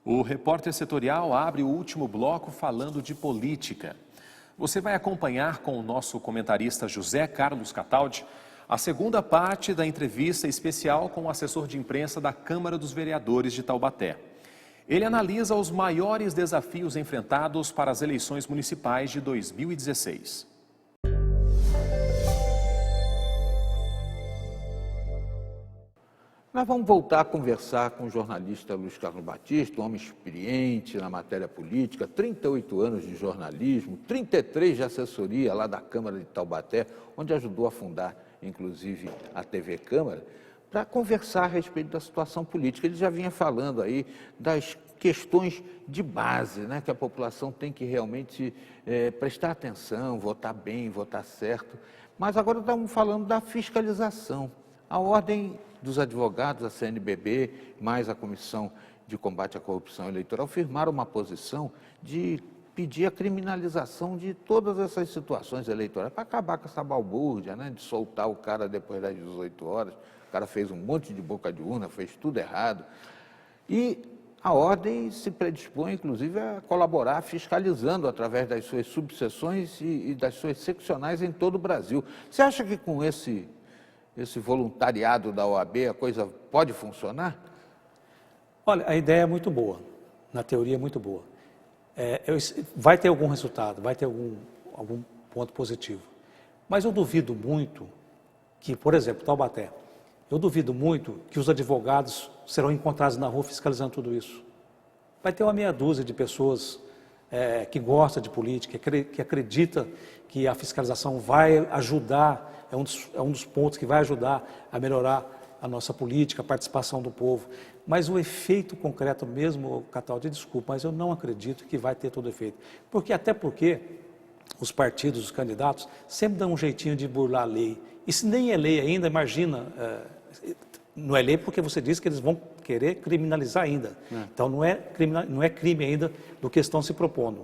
O repórter setorial abre o último bloco falando de política. Você vai acompanhar com o nosso comentarista José Carlos Cataldi a segunda parte da entrevista especial com o assessor de imprensa da Câmara dos Vereadores de Taubaté. Ele analisa os maiores desafios enfrentados para as eleições municipais de 2016. Nós vamos voltar a conversar com o jornalista Luiz Carlos Batista, um homem experiente na matéria política, 38 anos de jornalismo, 33 de assessoria lá da Câmara de Taubaté, onde ajudou a fundar, inclusive, a TV Câmara, para conversar a respeito da situação política. Ele já vinha falando aí das questões de base, né, que a população tem que realmente prestar atenção, votar bem, votar certo. Mas agora estamos falando da fiscalização. A Ordem dos Advogados, a CNBB, mais a Comissão de Combate à Corrupção Eleitoral, firmaram uma posição de pedir a criminalização de todas essas situações eleitorais, para acabar com essa balbúrdia, né, de soltar o cara depois das 18 horas. O cara fez um monte de boca de urna, fez tudo errado. E a Ordem se predispõe, inclusive, a colaborar fiscalizando através das suas subseções e das suas seccionais em todo o Brasil. Você acha que com esse voluntariado da OAB, a coisa pode funcionar? Olha, a ideia é muito boa, na teoria é muito boa. Vai ter algum resultado, vai ter algum ponto positivo. Mas eu duvido muito que, por exemplo, Taubaté, eu duvido muito que os advogados serão encontrados na rua fiscalizando tudo isso. Vai ter uma meia dúzia de pessoas que gosta de política, que acredita que a fiscalização vai ajudar, é um dos pontos que vai ajudar a melhorar a nossa política, a participação do povo. Mas o efeito concreto mesmo, Cataldi, desculpa, mas eu não acredito que vai ter todo efeito. Até porque os partidos, os candidatos, sempre dão um jeitinho de burlar a lei. E se nem é lei ainda, imagina, não é lei porque você diz que eles vão querer criminalizar ainda. Então não é crime ainda do que estão se propondo.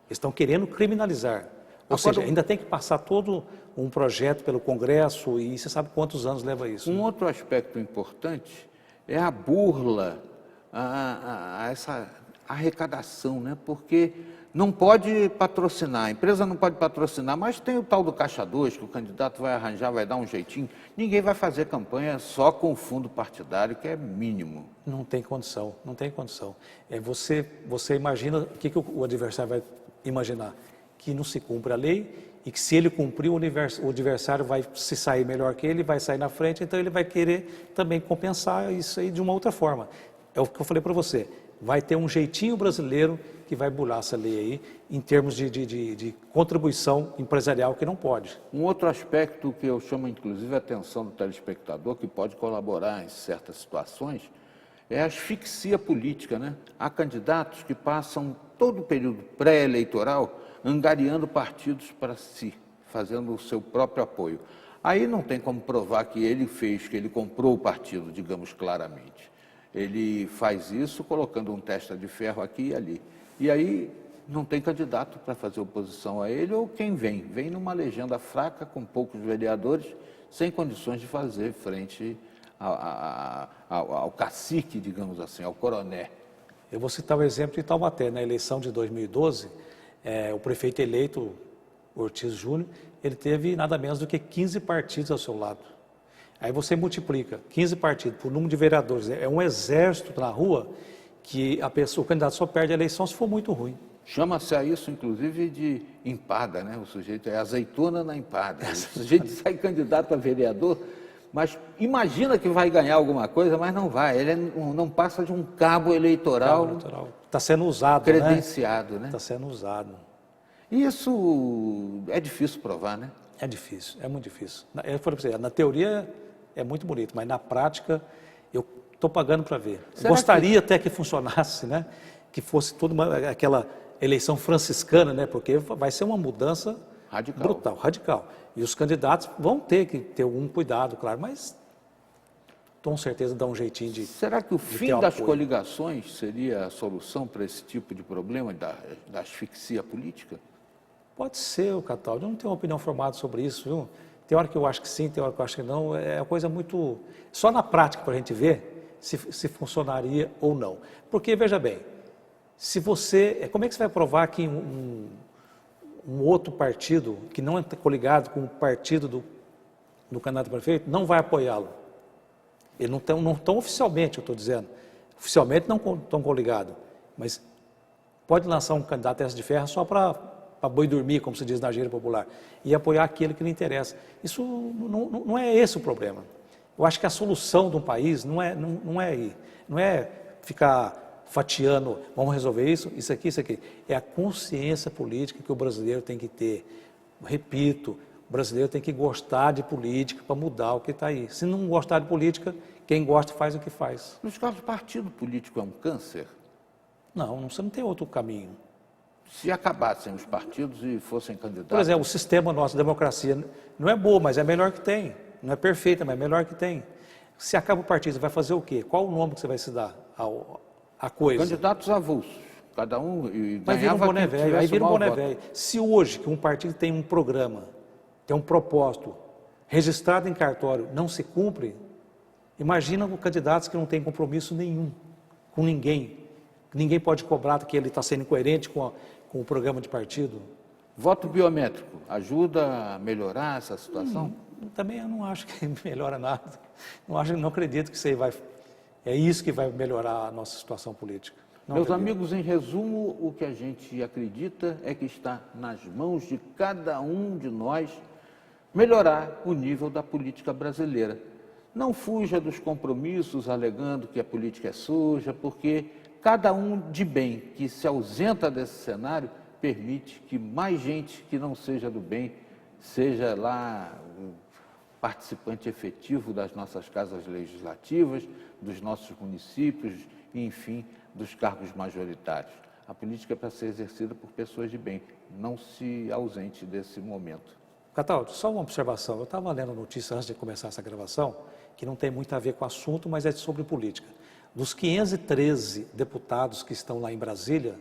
Eles estão querendo criminalizar. Ou seja, ainda tem que passar todo um projeto pelo Congresso e você sabe quantos anos leva isso. Um outro aspecto importante é a burla, a essa arrecadação, né? Porque não pode patrocinar, a empresa não pode patrocinar, mas tem o tal do Caixa 2, que o candidato vai arranjar, vai dar um jeitinho. Ninguém vai fazer campanha só com o fundo partidário, que é mínimo. Não tem condição, não tem condição. Você imagina, o que o adversário vai imaginar? Que não se cumpre a lei e que se ele cumprir, o adversário vai se sair melhor que ele, vai sair na frente, então ele vai querer também compensar isso aí de uma outra forma. É o que eu falei para você, vai ter um jeitinho brasileiro que vai burlar essa lei aí, em termos de contribuição empresarial que não pode. Um outro aspecto que eu chamo inclusive a atenção do telespectador, que pode colaborar em certas situações, é a asfixia política, né? Há candidatos que passam todo o período pré-eleitoral angariando partidos para si, fazendo o seu próprio apoio. Aí não tem como provar que ele fez, que ele comprou o partido, digamos claramente. Ele faz isso colocando um testa de ferro aqui e ali. E aí não tem candidato para fazer oposição a ele, ou quem vem numa legenda fraca, com poucos vereadores, sem condições de fazer frente ao cacique, digamos assim, ao coroné. Eu vou citar o exemplo de Taubaté. Na eleição de 2012, o prefeito eleito, Ortiz Júnior, ele teve nada menos do que 15 partidos ao seu lado. Aí você multiplica 15 partidos por número de vereadores, é um exército na rua que o candidato só perde a eleição se for muito ruim. Chama-se a isso, inclusive, de empada, né? O sujeito é azeitona na empada. O sujeito sai candidato a vereador, mas imagina que vai ganhar alguma coisa, mas não vai. Ele não passa de um cabo eleitoral. Está sendo usado, credenciado, né? Está sendo usado. Isso é difícil provar, né? É difícil, é muito difícil. Eu falei para você, na teoria é muito bonito, mas na prática eu estou pagando para ver. Gostaria até que funcionasse, né? Que fosse toda aquela eleição franciscana, né? Porque vai ser uma mudança brutal, radical. E os candidatos vão ter que ter algum cuidado, claro, mas com certeza dá um jeitinho de... Será que o fim das coligações seria a solução para esse tipo de problema da asfixia política? Pode ser, Cataldi. Eu não tenho uma opinião formada sobre isso, viu? Tem hora que eu acho que sim, tem hora que eu acho que não. É uma coisa muito... Só na prática para a gente ver se funcionaria ou não. Porque, veja bem, Como é que você vai provar que um outro partido, que não é coligado com o partido do candidato a prefeito, não vai apoiá-lo? Eles não estão oficialmente, eu estou dizendo, oficialmente não estão coligados, mas pode lançar um candidato a testa de ferro só para boi dormir, como se diz na gíria popular, e apoiar aquele que lhe interessa. Isso não é esse o problema. Eu acho que a solução de um país não é aí, não é ficar fatiando, vamos resolver isso aqui, isso aqui. É a consciência política que o brasileiro tem que ter. Repito, o brasileiro tem que gostar de política para mudar o que está aí. Se não gostar de política, quem gosta faz o que faz. Nos casos, partido político é um câncer? Não, você não tem outro caminho. Se acabassem os partidos e fossem candidatos... Por exemplo, o sistema nosso, a democracia, não é boa, mas é melhor que tem. Não é perfeita, mas é melhor que tem. Se acaba o partido, você vai fazer o quê? Qual o nome que você vai se dar à coisa? Candidatos avulsos, cada um... Mas vira um boné velho, aí vira um boné velho. Se hoje que um partido tem um programa, tem um propósito, registrado em cartório, não se cumpre, imagina com candidatos que não têm compromisso nenhum com ninguém. Ninguém pode cobrar que ele está sendo incoerente com o programa de partido. Voto biométrico ajuda a melhorar essa situação? Também eu não acho que melhora nada. Não acredito que é isso que vai melhorar a nossa situação política. Meus amigos, em resumo, o que a gente acredita é que está nas mãos de cada um de nós melhorar o nível da política brasileira. Não fuja dos compromissos alegando que a política é suja, porque cada um de bem que se ausenta desse cenário permite que mais gente que não seja do bem seja lá participante efetivo das nossas casas legislativas, dos nossos municípios e, enfim, dos cargos majoritários. A política é para ser exercida por pessoas de bem, não se ausente desse momento. Cataldo, só uma observação. Eu estava lendo notícia antes de começar essa gravação, que não tem muito a ver com o assunto, mas é sobre política. Dos 513 deputados que estão lá em Brasília,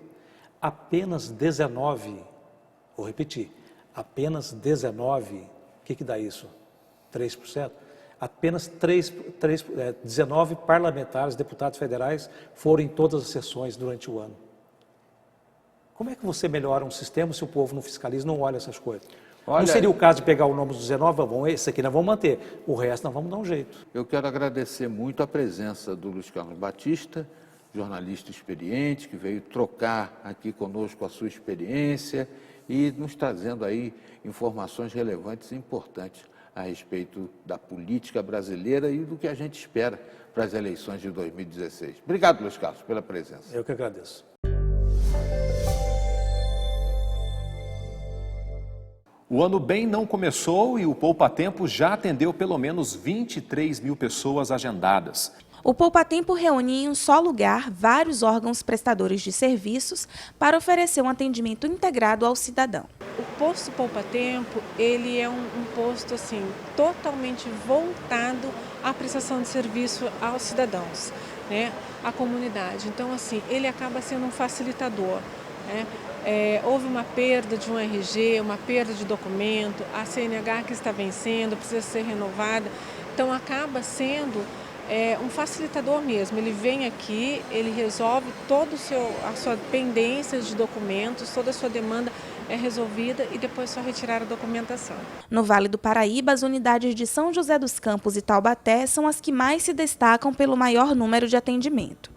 apenas 19, vou repetir, apenas 19, o que dá isso? 3%? Apenas 19 parlamentares, deputados federais, foram em todas as sessões durante o ano. Como é que você melhora um sistema se o povo não fiscaliza, não olha essas coisas? Olha, não seria o caso de pegar o nome dos 19, esse aqui nós vamos manter, o resto nós vamos dar um jeito. Eu quero agradecer muito a presença do Luiz Carlos Batista, jornalista experiente, que veio trocar aqui conosco a sua experiência e nos trazendo aí informações relevantes e importantes a respeito da política brasileira e do que a gente espera para as eleições de 2016. Obrigado, Luiz Carlos, pela presença. Eu que agradeço. O ano bem não começou e o Poupa Tempo já atendeu pelo menos 23 mil pessoas agendadas. O Poupa Tempo reúne em um só lugar vários órgãos prestadores de serviços para oferecer um atendimento integrado ao cidadão. O posto Poupa Tempo, ele é um posto assim, totalmente voltado à prestação de serviço aos cidadãos, né, à comunidade. Então, assim, ele acaba sendo um facilitador, né? Houve uma perda de um RG, uma perda de documento, a CNH que está vencendo, precisa ser renovada, então acaba sendo um facilitador mesmo. Ele vem aqui, ele resolve toda a sua pendência de documentos, toda a sua demanda é resolvida e depois só retirar a documentação. No Vale do Paraíba, as unidades de São José dos Campos e Taubaté são as que mais se destacam pelo maior número de atendimento.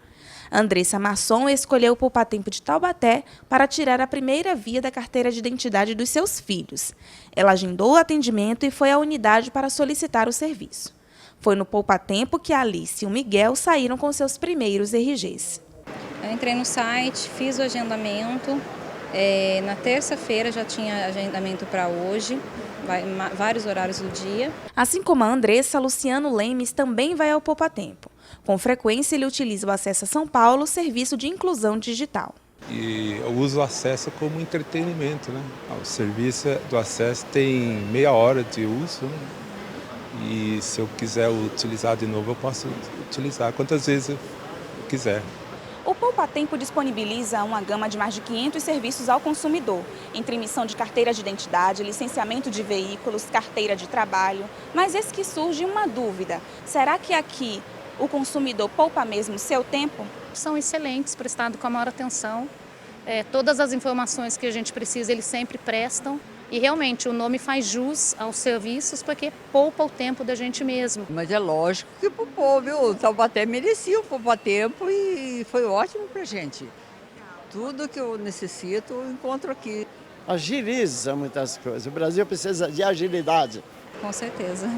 Andressa Masson escolheu o Poupa Tempo de Taubaté para tirar a primeira via da carteira de identidade dos seus filhos. Ela agendou o atendimento e foi à unidade para solicitar o serviço. Foi no Poupa Tempo que a Alice e o Miguel saíram com seus primeiros RGs. Eu entrei no site, fiz o agendamento. Na terça-feira já tinha agendamento para hoje, vários horários do dia. Assim como a Andressa, Luciano Lemes também vai ao Poupa Tempo. Com frequência, ele utiliza o Acesso a São Paulo, serviço de inclusão digital. E eu uso o Acesso como entretenimento, né? O serviço do Acesso tem meia hora de uso, né? E se eu quiser utilizar de novo, eu posso utilizar quantas vezes eu quiser. O Poupa Tempo disponibiliza uma gama de mais de 500 serviços ao consumidor, entre emissão de carteira de identidade, licenciamento de veículos, carteira de trabalho. Mas eis que surge uma dúvida: será que aqui O consumidor poupa mesmo seu tempo? São excelentes, prestados com a maior atenção. Todas as informações que a gente precisa, eles sempre prestam. E realmente o nome faz jus aos serviços porque poupa o tempo da gente mesmo. Mas é lógico que poupou, viu? O Taubaté merecia poupar tempo e foi ótimo pra gente. Tudo que eu necessito eu encontro aqui. Agiliza muitas coisas. O Brasil precisa de agilidade. Com certeza.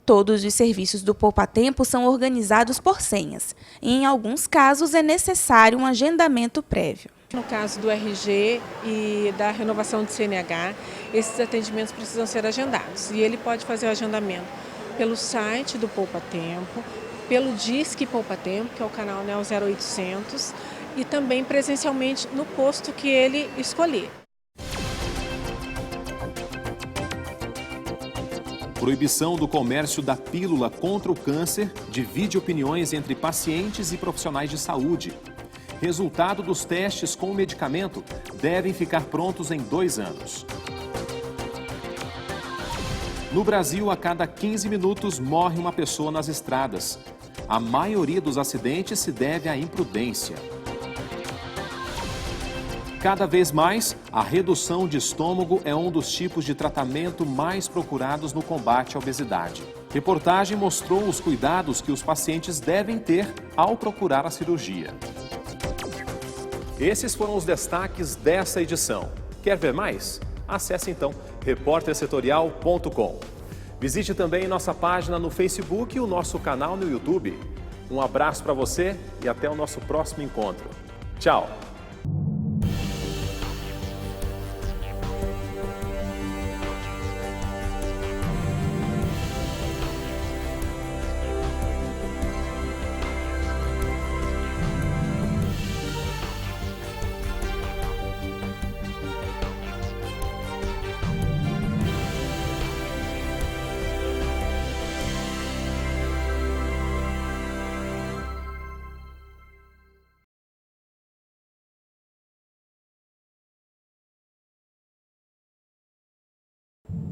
Todos os serviços do Poupa Tempo são organizados por senhas. E, em alguns casos, é necessário um agendamento prévio. No caso do RG e da renovação do CNH, esses atendimentos precisam ser agendados. E ele pode fazer o agendamento pelo site do Poupa Tempo, pelo Disque Poupa Tempo, que é o canal, né, o 0800, e também presencialmente no posto que ele escolher. Proibição do comércio da pílula contra o câncer divide opiniões entre pacientes e profissionais de saúde. Resultado dos testes com o medicamento devem ficar prontos em 2 anos. No Brasil, a cada 15 minutos morre uma pessoa nas estradas. A maioria dos acidentes se deve à imprudência. Cada vez mais, a redução de estômago é um dos tipos de tratamento mais procurados no combate à obesidade. Reportagem mostrou os cuidados que os pacientes devem ter ao procurar a cirurgia. Esses foram os destaques dessa edição. Quer ver mais? Acesse então repórtersetorial.com. Visite também nossa página no Facebook e o nosso canal no YouTube. Um abraço para você e até o nosso próximo encontro. Tchau!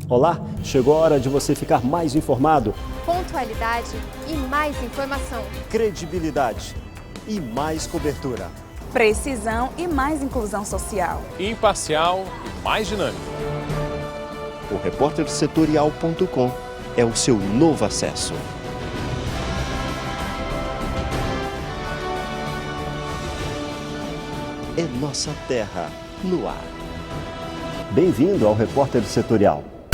Olá, chegou a hora de você ficar mais informado. Pontualidade e mais informação. Credibilidade e mais cobertura. Precisão e mais inclusão social. Imparcial e mais dinâmico. O repórtersetorial.com é o seu novo acesso. É nossa terra no ar. Bem-vindo ao Repórter Setorial.